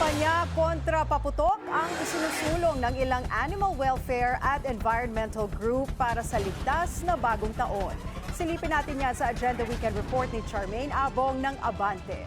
Kampanya kontra paputok ang isinusulong ng ilang animal welfare at environmental group para sa ligtas na bagong taon. Silipin natin yan sa Agenda Weekend Report ni Charmaine Abong ng Abante.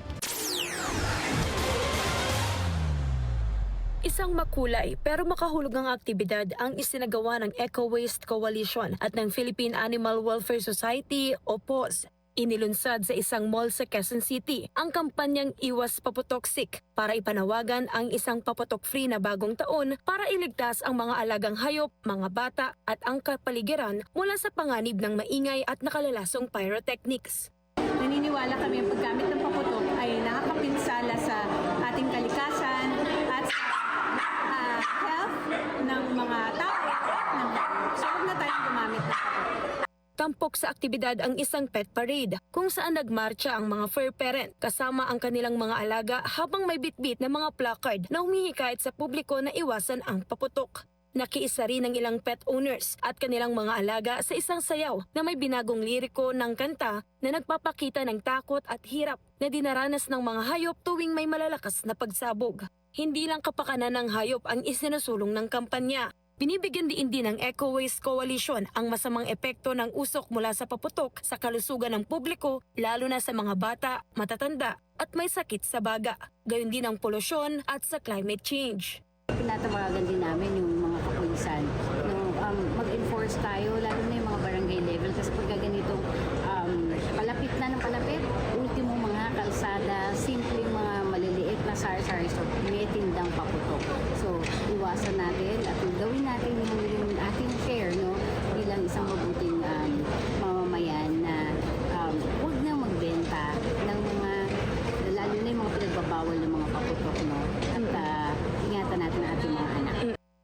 Isang makulay pero makahulugang aktibidad ang isinagawa ng Eco Waste Coalition at ng Philippine Animal Welfare Society o PAWS. Inilunsad sa isang mall sa Quezon City ang kampanyang Iwas Paputoksik para ipanawagan ang isang paputok-free na bagong taon para iligtas ang mga alagang hayop, mga bata at ang kapaligiran mula sa panganib ng maingay at nakalalasong pyrotechnics. Naniniwala kami ang paggamit ng paputok ay nakakapinsala sa ating kalikasan at sa health ng mga tao. So huwag na tayong gumamit ng paputok. Tampok sa aktibidad ang isang pet parade kung saan nagmarcha ang mga fur parent kasama ang kanilang mga alaga habang may bitbit na mga placard na humihikayat sa publiko na iwasan ang paputok. Nakiisa rin ng ilang pet owners at kanilang mga alaga sa isang sayaw na may binagong liriko ng kanta na nagpapakita ng takot at hirap na dinaranas ng mga hayop tuwing may malalakas na pagsabog. Hindi lang kapakanan ng hayop ang isinusulong ng kampanya. Binibigyan din ng Eco Waste Coalition ang masamang epekto ng usok mula sa paputok sa kalusugan ng publiko, lalo na sa mga bata, matatanda at may sakit sa baga. Gayon din ang polusyon at sa climate change. Pinatawagan din namin yung mga kapulisan mag-enforce tayo, lalo na yung mga barangay level kasi pagka ganitong palapit na ng palapit, ultimo mga kalsada, simpleng mga maliliit na sari-sari store, may tindang paputok. So, iwasan natin at gawin natin yung ating share, no, bilang isang mabuting mamamayan na huwag na magbenta ng mga, lalo na yung mga pinagbabawal ng mga paputok, no, at ingatan natin ang ating mga anak.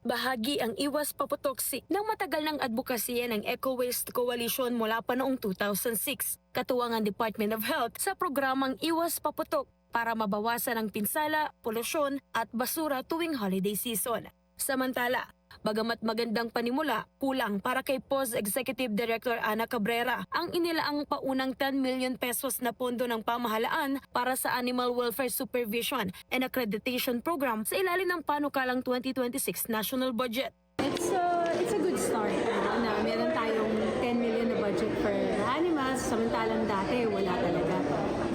Bahagi ang Iwas Paputoksik ng matagal ng advokasya ng Eco Waste Coalition mula pa noong 2006. Katuwang ang Department of Health sa programang Iwas Paputok para mabawasan ang pinsala, polusyon at basura tuwing holiday season. Samantala, bagamat magandang panimula, kulang para kay PAWS Executive Director Ana Cabrera ang inilaang paunang 10 million pesos na pondo ng pamahalaan para sa Animal Welfare Supervision and Accreditation Program sa ilalim ng panukalang 2026 National Budget. It's a good start, na meron tayong 10 million na budget for animals, samantalang dati wala talaga.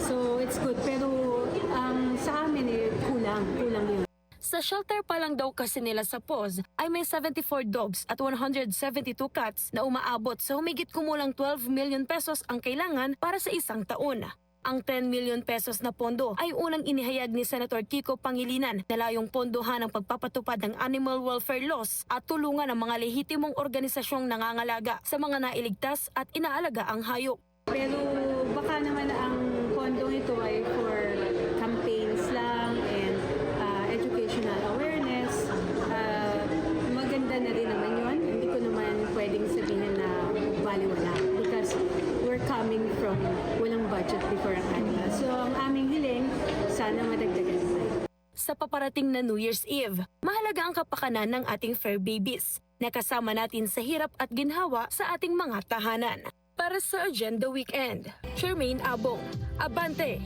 So it's good, pero sa amin kulang yun. Sa shelter pa lang daw kasi nila sa PAWS ay may 74 dogs at 172 cats na umaabot sa humigit kumulang 12 million pesos ang kailangan para sa isang taon. Ang 10 million pesos na pondo ay unang inihayag ni Senator Kiko Pangilinan na layong pondohan ang pagpapatupad ng animal welfare laws at tulungan ang mga lehitimong organisasyong nangangalaga sa mga nailigtas at inaalaga ang hayop. Pero baka naman ang pondo ito ay for campaigns lang and educational awareness. Maganda na rin naman yun. Hindi ko naman pwedeng sabihin na baliwala because we're coming from walang budget before ang kanila. So ang aming hiling, sana madagdagan naman. Sa paparating na New Year's Eve, mahalaga ang kapakanan ng ating fur babies na kasama natin sa hirap at ginhawa sa ating mga tahanan. Para sa Agenda Weekend, Charmaine Abong, Abante.